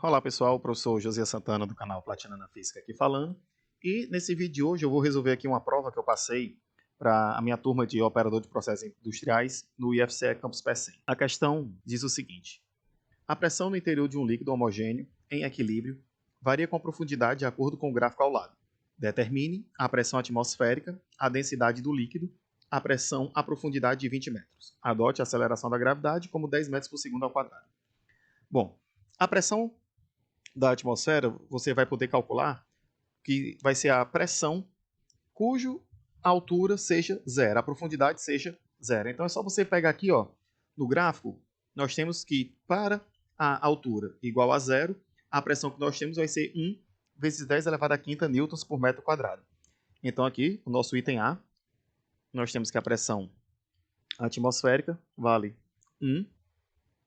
Olá pessoal, o professor José Santana do canal Platina na Física aqui falando. E nesse vídeo de hoje eu vou resolver aqui uma prova que eu passei para a minha turma de operador de processos industriais no IFCE Campus Pecém. A questão diz o seguinte: a pressão no interior de um líquido homogêneo em equilíbrio varia com a profundidade de acordo com o gráfico ao lado. Determine a pressão atmosférica, a densidade do líquido, a pressão a profundidade de 20 metros. Adote a aceleração da gravidade como 10 metros por segundo ao quadrado. Bom, a pressão da atmosfera, você vai poder calcular que vai ser a pressão cuja altura seja zero, a profundidade seja zero. Então é só você pegar aqui, ó, no gráfico, nós temos que para a altura igual a zero, a pressão que nós temos vai ser 1 vezes 10 elevado a quinta newtons por metro quadrado. Então aqui, o nosso item A, nós temos que a pressão atmosférica vale 1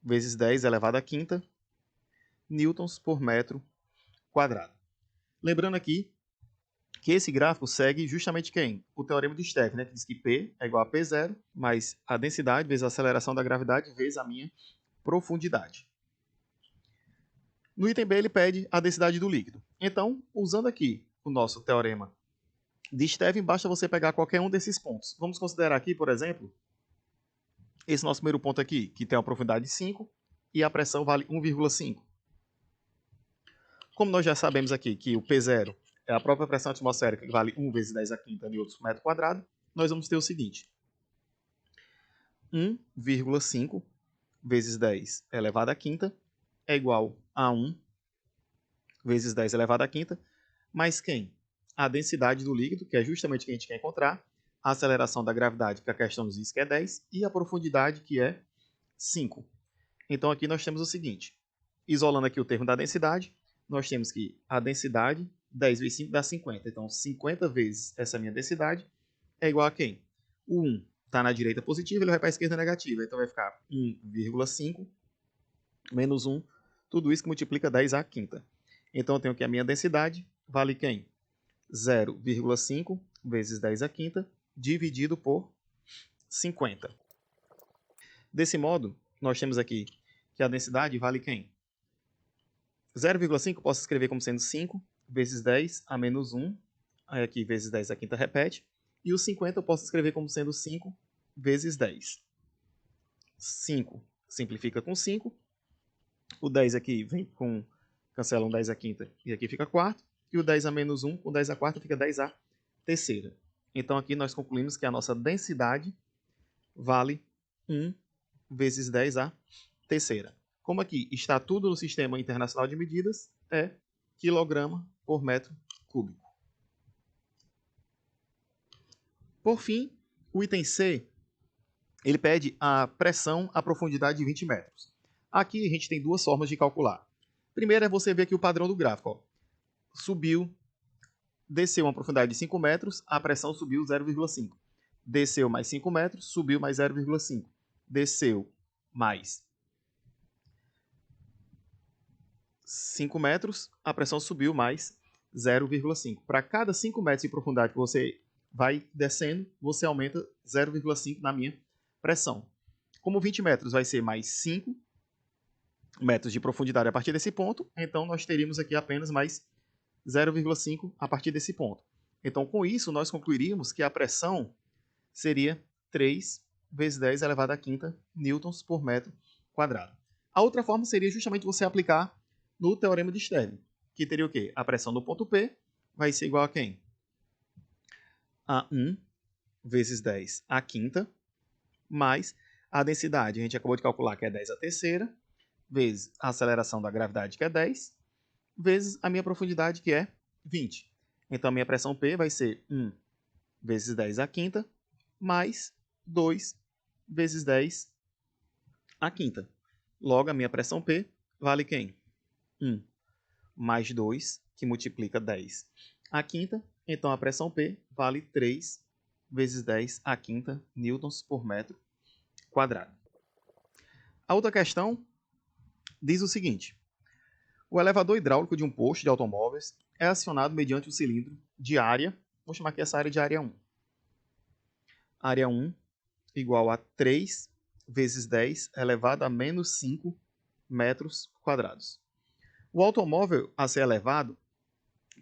vezes 10 elevado a quinta newtons por metro quadrado. Lembrando aqui que esse gráfico segue justamente quem? O teorema de Stefan, né? Que diz que P é igual a P0 mais a densidade vezes a aceleração da gravidade vezes a minha profundidade. No item B ele pede a densidade do líquido. Então, usando aqui o nosso teorema de Stefan, basta você pegar qualquer um desses pontos. Vamos considerar aqui, por exemplo, esse nosso primeiro ponto aqui, que tem uma profundidade de 5 e a pressão vale 1,5. Como nós já sabemos aqui que o P0 é a própria pressão atmosférica, que vale 1 vezes 10 a quinta newtons por metro quadrado, nós vamos ter o seguinte: 1,5 vezes 10 elevado à quinta é igual a 1 vezes 10 elevado à quinta, mais quem? A densidade do líquido, que é justamente o que a gente quer encontrar, a aceleração da gravidade, que a questão nos diz que é 10, e a profundidade, que é 5. Então aqui nós temos o seguinte: isolando aqui o termo da densidade, nós temos que a densidade, 10 vezes 5 dá 50. Então, 50 vezes essa minha densidade é igual a quem? O 1 está na direita positiva, ele vai para a esquerda negativa. Então, vai ficar 1,5 menos 1. Tudo isso que multiplica 10 à quinta. Então, eu tenho que a minha densidade vale quem? 0,5 vezes 10 à quinta, dividido por 50. Desse modo, nós temos aqui que a densidade vale quem? 0,5 posso escrever como sendo 5 vezes 10 a menos 1. Aí aqui vezes 10 a quinta repete. E o 50 eu posso escrever como sendo 5 vezes 10. 5 simplifica com 5. O 10 aqui vem com... cancela um 10 a quinta e aqui fica quarto. E o 10 a menos 1 com 10 a quarta fica 10 a terceira. Então aqui nós concluímos que a nossa densidade vale 1 vezes 10 a terceira. Como aqui está tudo no Sistema Internacional de Medidas, é quilograma por metro cúbico. Por fim, o item C, ele pede a pressão à profundidade de 20 metros. Aqui a gente tem duas formas de calcular. Primeiro é você ver aqui o padrão do gráfico. Ó. Subiu, desceu uma profundidade de 5 metros, a pressão subiu 0,5. Desceu mais 5 metros, subiu mais 0,5. Desceu mais 5 metros, a pressão subiu mais 0,5. Para cada 5 metros de profundidade que você vai descendo, você aumenta 0,5 na minha pressão. Como 20 metros vai ser mais 5 metros de profundidade a partir desse ponto, então nós teríamos aqui apenas mais 0,5 a partir desse ponto. Então, com isso, nós concluiríamos que a pressão seria 3 vezes 10 elevado à quinta newtons por metro quadrado. A outra forma seria justamente você aplicar no teorema de Stefan, que teria o quê? A pressão do ponto P vai ser igual a quem? A 1 vezes 10 à quinta, mais a densidade, a gente acabou de calcular que é 10 à terceira, vezes a aceleração da gravidade, que é 10, vezes a minha profundidade, que é 20. Então, a minha pressão P vai ser 1 vezes 10 à quinta, mais 2 vezes 10 à quinta. Logo, a minha pressão P vale quem? 1 mais 2, que multiplica 10 à quinta. Então, a pressão P vale 3 vezes 10 à quinta newtons por metro quadrado. A outra questão diz o seguinte: o elevador hidráulico de um posto de automóveis é acionado mediante um cilindro de área, vou chamar aqui essa área de área 1. Área 1 igual a 3 vezes 10 elevado a menos 5 metros quadrados. O automóvel a ser elevado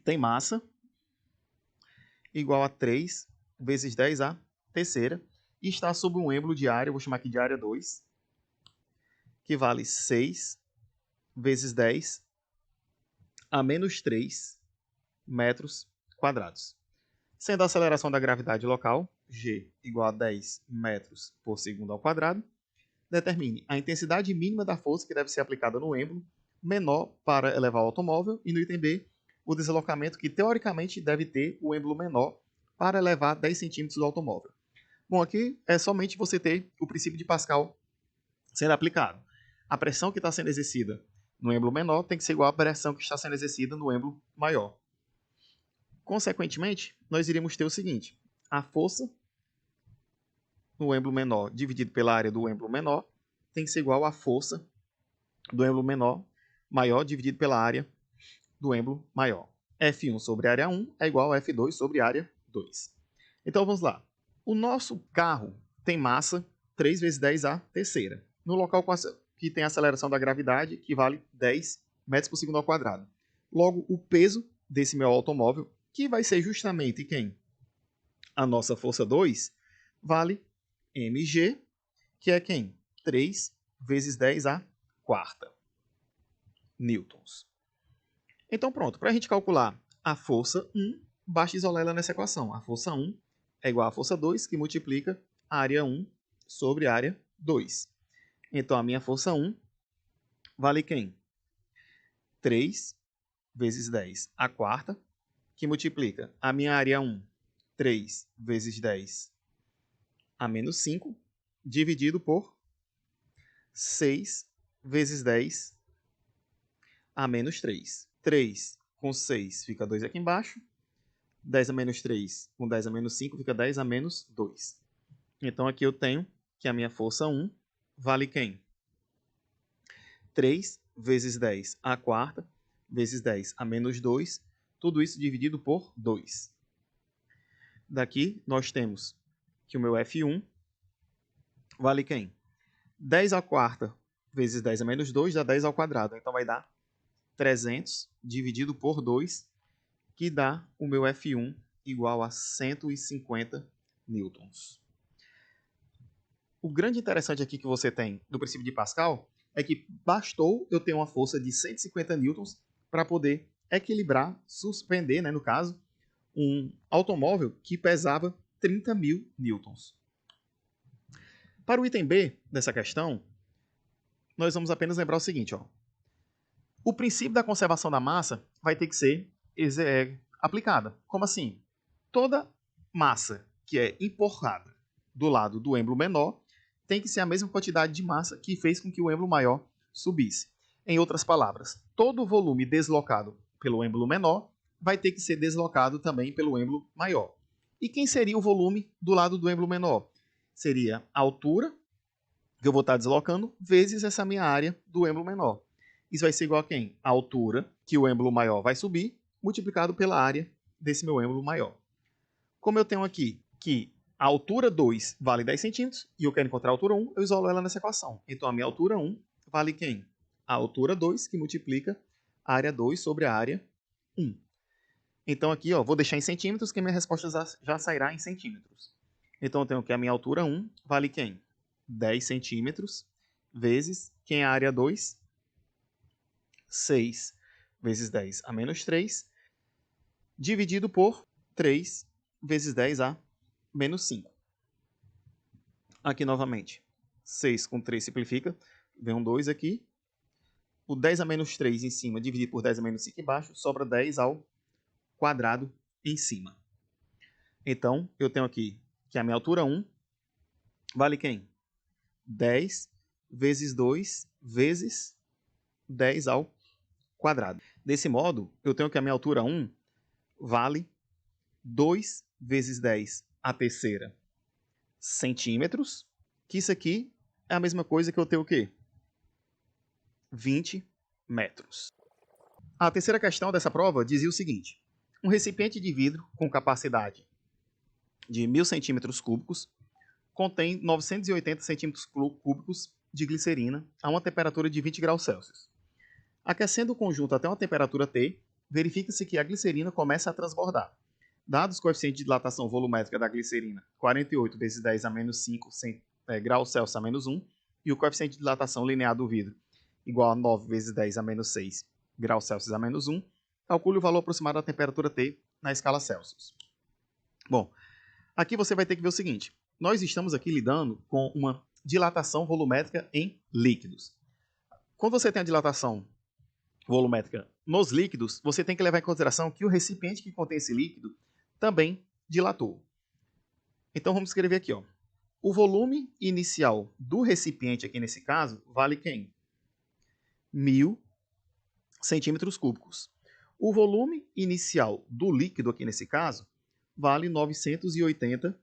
tem massa igual a 3 vezes 10 a terceira e está sob um êmbolo de área, vou chamar aqui de área 2, que vale 6 vezes 10 a menos 3 metros quadrados. Sendo a aceleração da gravidade local, g igual a 10 metros por segundo ao quadrado, determine a intensidade mínima da força que deve ser aplicada no êmbolo menor para elevar o automóvel e no item B, o deslocamento que teoricamente deve ter o êmbolo menor para elevar 10 centímetros do automóvel. Bom, aqui é somente você ter o princípio de Pascal sendo aplicado. A pressão que está sendo exercida no êmbolo menor tem que ser igual à pressão que está sendo exercida no êmbolo maior. Consequentemente, nós iríamos ter o seguinte: a força no êmbolo menor dividido pela área do êmbolo menor tem que ser igual à força do êmbolo maior dividido pela área do êmbolo maior. F1 sobre área 1 é igual a F2 sobre área 2. Então vamos lá. O nosso carro tem massa 3 vezes 10 a terceira, no local que tem a aceleração da gravidade, que vale 10 metros por segundo ao quadrado. Logo, o peso desse meu automóvel, que vai ser justamente quem? A nossa força 2, vale mg, que é quem? 3 vezes 10 a quarta newtons. Então pronto, para a gente calcular a força 1, basta isolar ela nessa equação. A força 1 é igual à força 2, que multiplica a área 1 sobre a área 2. Então a minha força 1 vale quem? 3 vezes 10 a quarta, que multiplica a minha área 1, 3 vezes 10 a menos 5, dividido por 6 vezes 10 a menos 3. 3 com 6 fica 2 aqui embaixo. 10 a menos 3 com 10 a menos 5 fica 10 a menos 2. Então aqui eu tenho que a minha força 1 vale quem? 3 vezes 10 a quarta vezes 10 a menos 2. Tudo isso dividido por 2. Daqui nós temos que o meu F1 vale quem? 10 à quarta vezes 10 a menos 2 dá 10 ao quadrado. Então vai dar 300 dividido por 2, que dá o meu F1 igual a 150 newtons. O grande interessante aqui que você tem do princípio de Pascal é que bastou eu ter uma força de 150 newtons para poder equilibrar, suspender, no caso, um automóvel que pesava 30.000 newtons. Para o item B dessa questão, nós vamos apenas lembrar o seguinte: o princípio da conservação da massa vai ter que ser aplicada. Como assim? Toda massa que é empurrada do lado do êmbolo menor tem que ser a mesma quantidade de massa que fez com que o êmbolo maior subisse. Em outras palavras, todo o volume deslocado pelo êmbolo menor vai ter que ser deslocado também pelo êmbolo maior. E quem seria o volume do lado do êmbolo menor? Seria a altura que eu vou estar deslocando vezes essa minha área do êmbolo menor. Isso vai ser igual a quem? A altura que o êmbolo maior vai subir, multiplicado pela área desse meu êmbolo maior. Como eu tenho aqui que a altura 2 vale 10 centímetros e eu quero encontrar a altura 1, eu isolo ela nessa equação. Então a minha altura 1 vale quem? A altura 2, que multiplica a área 2 sobre a área 1. Então aqui, vou deixar em centímetros, que minha resposta já sairá em centímetros. Então eu tenho que a minha altura 1 vale quem? 10 centímetros vezes quem é a área 2? 6 vezes 10 a menos 3, dividido por 3 vezes 10 a menos 5. Aqui novamente, 6 com 3 simplifica, vem um 2 aqui. O 10 a menos 3 em cima, dividido por 10 a menos 5 embaixo, sobra 10 ao quadrado em cima. Então, eu tenho aqui que a minha altura 1 vale quem? 10 vezes 2 vezes 10 ao quadrado. Desse modo, eu tenho que a minha altura 1 vale 2 vezes 10 a terceira centímetros, que isso aqui é a mesma coisa que eu tenho o quê? 20 metros. A terceira questão dessa prova dizia o seguinte: um recipiente de vidro com capacidade de 1.000 centímetros cúbicos contém 980 centímetros cúbicos de glicerina a uma temperatura de 20 graus Celsius. Aquecendo o conjunto até uma temperatura T, verifica-se que a glicerina começa a transbordar. Dados o coeficiente de dilatação volumétrica da glicerina, 48 vezes 10 a menos 5 graus Celsius a menos 1, e o coeficiente de dilatação linear do vidro, igual a 9 vezes 10 a menos 6 graus Celsius a menos 1, calcule o valor aproximado da temperatura T na escala Celsius. Bom, aqui você vai ter que ver o seguinte, nós estamos aqui lidando com uma dilatação volumétrica em líquidos. Quando você tem a dilatação volumétrica nos líquidos, você tem que levar em consideração que o recipiente que contém esse líquido também dilatou. Então vamos escrever aqui, ó. O volume inicial do recipiente, aqui nesse caso, vale quem? 1000 centímetros cúbicos. O volume inicial do líquido, aqui nesse caso, vale 980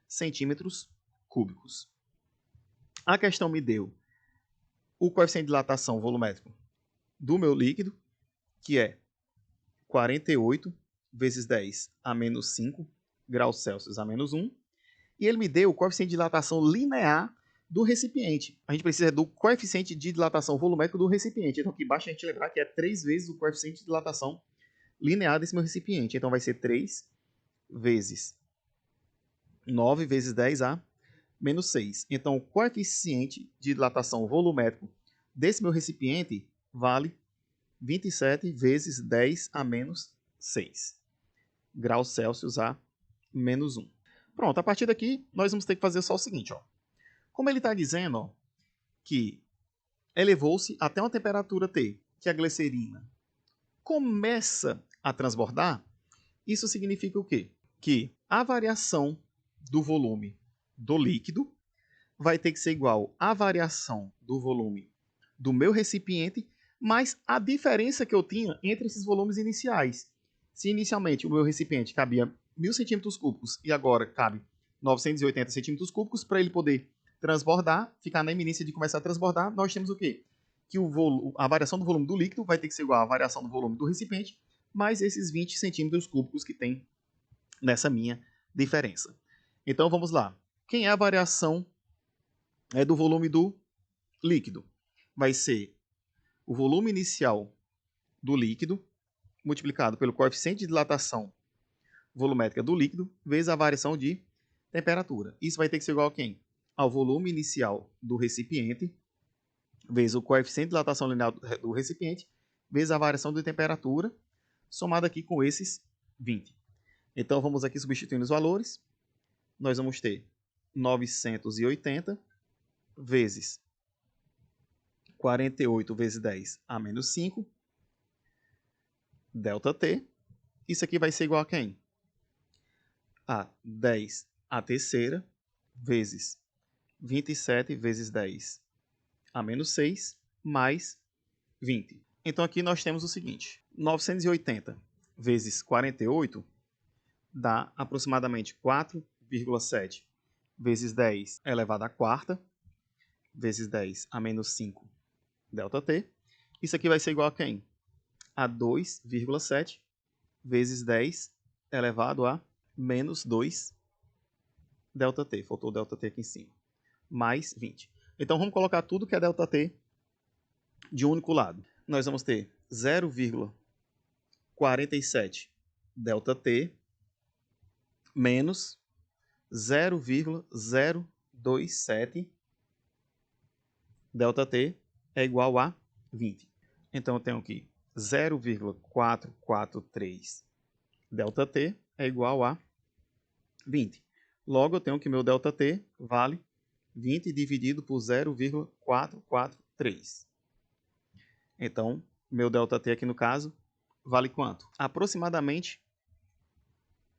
centímetros cúbicos. A questão me deu o coeficiente de dilatação volumétrico do meu líquido, que é 48 vezes 10 a menos 5 graus Celsius a menos 1, e ele me deu o coeficiente de dilatação linear do recipiente. A gente precisa do coeficiente de dilatação volumétrico do recipiente. Então aqui basta a gente lembrar que é 3 vezes o coeficiente de dilatação linear desse meu recipiente. Então vai ser 3 vezes 9 vezes 10 a menos 6. Então o coeficiente de dilatação volumétrico desse meu recipiente vale 27 vezes 10 a menos 6 graus Celsius a menos 1. Pronto, a partir daqui nós vamos ter que fazer só o seguinte, ó. Como ele está dizendo, ó, que elevou-se até uma temperatura T, que a glicerina começa a transbordar, isso significa o quê? Que a variação do volume do líquido vai ter que ser igual à variação do volume do meu recipiente, mais a diferença que eu tinha entre esses volumes iniciais. Se inicialmente o meu recipiente cabia 1000 centímetros cúbicos e agora cabe 980 centímetros cúbicos, para ele poder transbordar, ficar na iminência de começar a transbordar, nós temos o quê? Que a variação do volume do líquido vai ter que ser igual à variação do volume do recipiente, mais esses 20 centímetros cúbicos que tem nessa minha diferença. Então vamos lá. Quem é a variação do volume do líquido? Vai ser o volume inicial do líquido multiplicado pelo coeficiente de dilatação volumétrica do líquido vezes a variação de temperatura. Isso vai ter que ser igual a quem? Ao volume inicial do recipiente vezes o coeficiente de dilatação linear do recipiente vezes a variação de temperatura, somado aqui com esses 20. Então vamos aqui substituindo os valores. Nós vamos ter 980 vezes 48 vezes 10 a menos 5, ΔT. Isso aqui vai ser igual a quem? A 10 a terceira vezes 27 vezes 10 a menos 6 mais 20. Então aqui nós temos o seguinte, 980 vezes 48 dá aproximadamente 4,7 vezes 10 elevado à quarta vezes 10 a menos 5 ΔT. Isso aqui vai ser igual a quem? A 2,7 vezes 10 elevado a menos 2 ΔT. Faltou o ΔT aqui em cima. Mais 20. Então vamos colocar tudo que é ΔT de um único lado. Nós vamos ter 0,47 ΔT menos 0,027 ΔT é igual a 20. Então eu tenho aqui 0,443 ΔT é igual a 20. Logo eu tenho que meu ΔT vale 20 dividido por 0,443. Então, meu ΔT aqui no caso vale quanto? Aproximadamente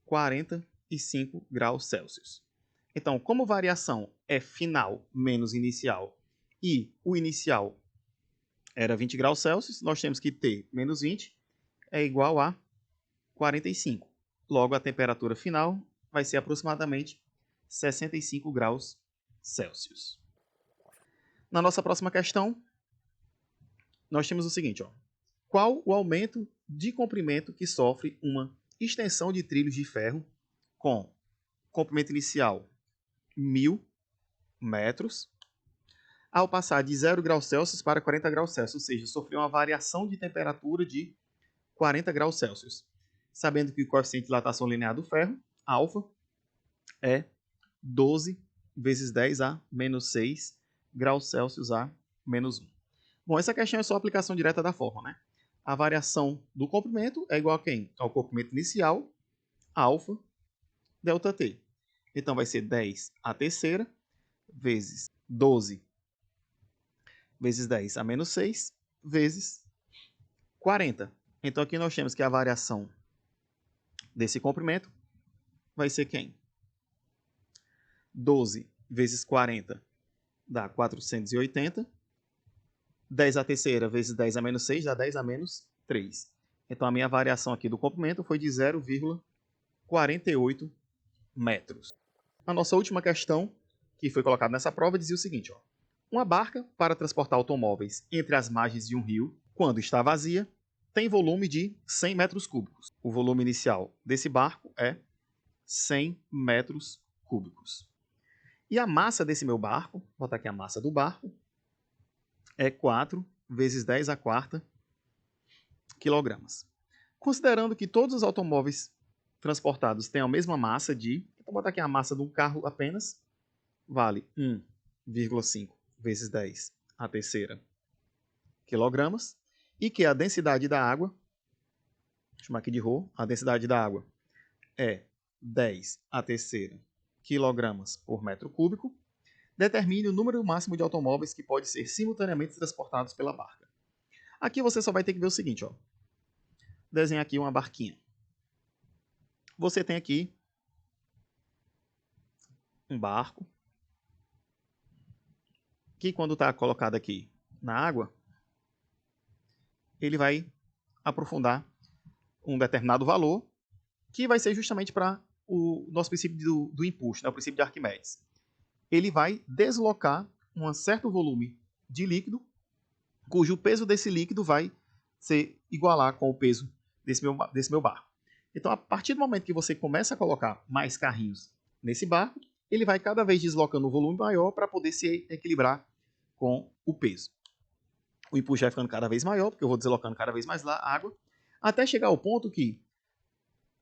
45 graus Celsius. Então, como variação é final menos inicial e o inicial era 20 graus Celsius, nós temos que T menos 20 é igual a 45. Logo, a temperatura final vai ser aproximadamente 65 graus Celsius. Na nossa próxima questão, nós temos o seguinte, ó. Qual o aumento de comprimento que sofre uma extensão de trilhos de ferro com comprimento inicial 1000 metros ao passar de 0 graus Celsius para 40 graus Celsius, ou seja, sofreu uma variação de temperatura de 40 graus Celsius. Sabendo que o coeficiente de dilatação linear do ferro, alfa, é 12 vezes 10 a menos 6 graus Celsius a menos 1. Bom, essa questão é só aplicação direta da fórmula, né? A variação do comprimento é igual a quem? Ao comprimento inicial, alfa, delta t. Então vai ser 10 a terceira vezes 12 vezes 10 a menos 6 vezes 40. Então aqui nós temos que a variação desse comprimento vai ser quem? 12 vezes 40 dá 480. 10 a terceira vezes 10 a menos 6 dá 10 a menos 3. Então a minha variação aqui do comprimento foi de 0,48 metros. A nossa última questão, que foi colocada nessa prova, dizia o seguinte: ó, uma barca para transportar automóveis entre as margens de um rio, quando está vazia, tem volume de 100 metros cúbicos. O volume inicial desse barco é 100 metros cúbicos. E a massa desse meu barco, vou botar aqui a massa do barco, é 4 vezes 10 a quarta quilogramas. Considerando que todos os automóveis transportados têm a mesma massa de, vou botar aqui a massa de um carro apenas, vale 1,5 vezes 10 a terceira quilogramas, e que a densidade da água, vou chamar aqui de ρ, a densidade da água é 10 a terceira quilogramas por metro cúbico, determine o número máximo de automóveis que pode ser simultaneamente transportados pela barca. Aqui você só vai ter que ver o seguinte, ó. Desenhar aqui uma barquinha. Você tem aqui um barco que, quando está colocado aqui na água, ele vai aprofundar um determinado valor, que vai ser justamente para o nosso princípio do empuxo, né, o princípio de Arquimedes. Ele vai deslocar um certo volume de líquido, cujo peso desse líquido vai se igualar com o peso desse meu barco. Então, a partir do momento que você começa a colocar mais carrinhos nesse barco, ele vai cada vez deslocando um volume maior para poder se equilibrar com o peso. O empuxo vai ficando cada vez maior, porque eu vou deslocando cada vez mais lá a água, até chegar ao ponto que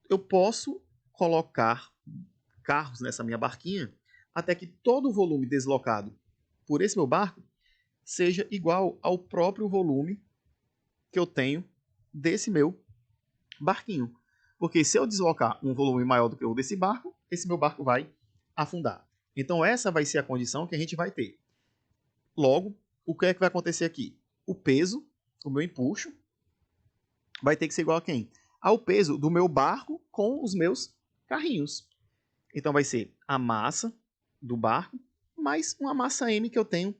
eu posso colocar carros nessa minha barquinha até que todo o volume deslocado por esse meu barco seja igual ao próprio volume que eu tenho desse meu barquinho. Porque se eu deslocar um volume maior do que o desse barco, esse meu barco vai afundar. Então essa vai ser a condição que a gente vai ter. Logo, o que é que vai acontecer aqui? O peso, o meu empuxo, vai ter que ser igual a quem? Ao peso do meu barco com os meus carrinhos. Então vai ser a massa do barco mais uma massa M que eu tenho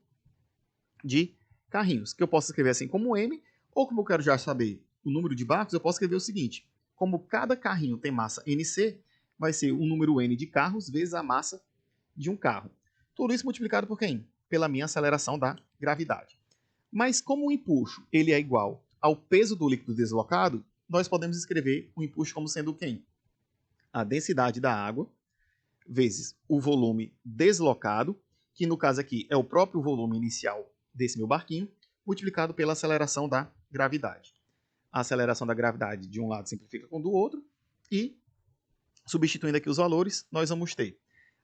de carrinhos, que eu posso escrever assim como M, ou como eu quero já saber o número de barcos, eu posso escrever o seguinte: como cada carrinho tem massa NC, vai ser o número N de carros vezes a massa de um carro. Tudo isso multiplicado por quem? Pela minha aceleração da gravidade. Mas como o empuxo ele é igual ao peso do líquido deslocado, nós podemos escrever o empuxo como sendo quem? A densidade da água vezes o volume deslocado, que no caso aqui é o próprio volume inicial desse meu barquinho, multiplicado pela aceleração da gravidade. A aceleração da gravidade de um lado simplifica com o do outro, e, substituindo aqui os valores, nós vamos ter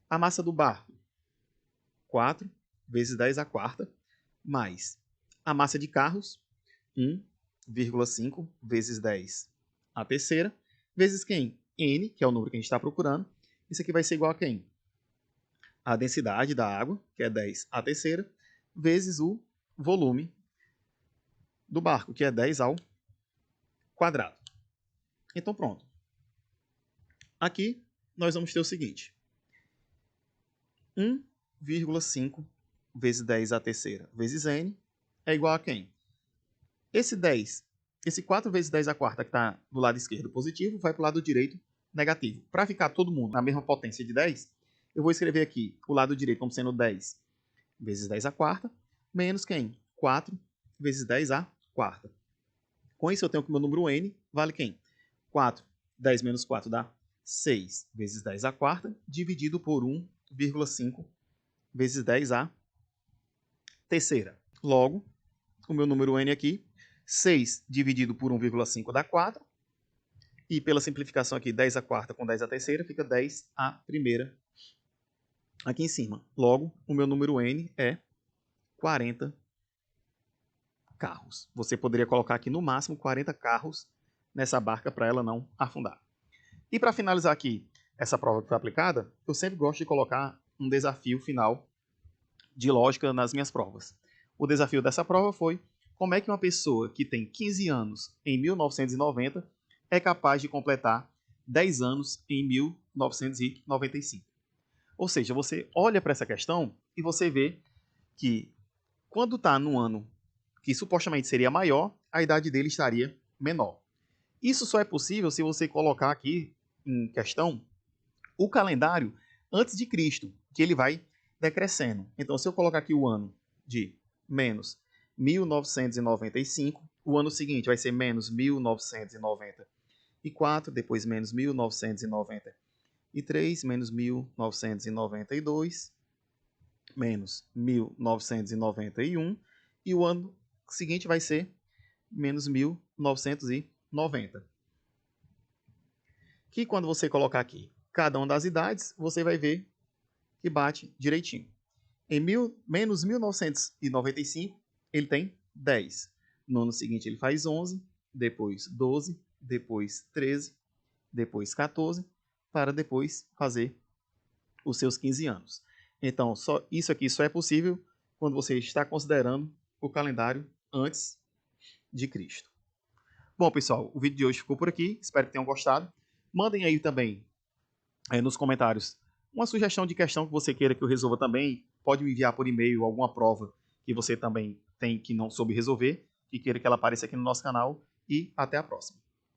a massa do barco, 4 vezes 10 a quarta, mais a massa de carros, 1,5 vezes 10 a terceira, vezes quem? N, que é o número que a gente está procurando. Isso aqui vai ser igual a quem? A densidade da água, que é 10 a terceira, vezes o volume do barco, que é 10 ao quadrado. Então, pronto. Aqui, nós vamos ter o seguinte. 1,5 vezes 10 a terceira vezes N é igual a quem? Esse 4 vezes 10 a quarta que está do lado esquerdo positivo, vai para o lado direito negativo. Para ficar todo mundo na mesma potência de 10, eu vou escrever aqui o lado direito como sendo 10 vezes 10 a quarta, menos quem? 4 vezes 10 a quarta. Com isso eu tenho que o meu número N vale quem? 4, 10 menos 4 dá 6 vezes 10 a quarta, dividido por 1,5 vezes 10 a terceira. Logo, o meu número n aqui, 6 dividido por 1,5 dá 4. E pela simplificação aqui, 10 a quarta com 10 a terceira, fica 10 a primeira aqui em cima. Logo, o meu número n é 40 carros. Você poderia colocar aqui no máximo 40 carros nessa barca para ela não afundar. E para finalizar aqui essa prova que foi aplicada, eu sempre gosto de colocar um desafio final de lógica nas minhas provas. O desafio dessa prova foi como é que uma pessoa que tem 15 anos em 1990 é capaz de completar 10 anos em 1995. Ou seja, você olha para essa questão e você vê que quando está num ano que supostamente seria maior, a idade dele estaria menor. Isso só é possível se você colocar aqui em questão o calendário antes de Cristo, que ele vai decrescendo. Então, se eu colocar aqui o ano de menos 1995, o ano seguinte vai ser menos 1994, depois menos 1993, menos 1992, menos 1991, e o ano seguinte vai ser menos 1990. Que quando você colocar aqui cada uma das idades, você vai ver que bate direitinho. Em menos 1995, ele tem 10. No ano seguinte ele faz 11, depois 12, depois 13, depois 14, para depois fazer os seus 15 anos. Então, isso aqui só é possível quando você está considerando o calendário antes de Cristo. Bom, pessoal, o vídeo de hoje ficou por aqui. Espero que tenham gostado. Mandem aí também nos comentários uma sugestão de questão que você queira que eu resolva também. Pode me enviar por e-mail alguma prova que você também tem que não soube resolver e queira que ela apareça aqui no nosso canal. E até a próxima.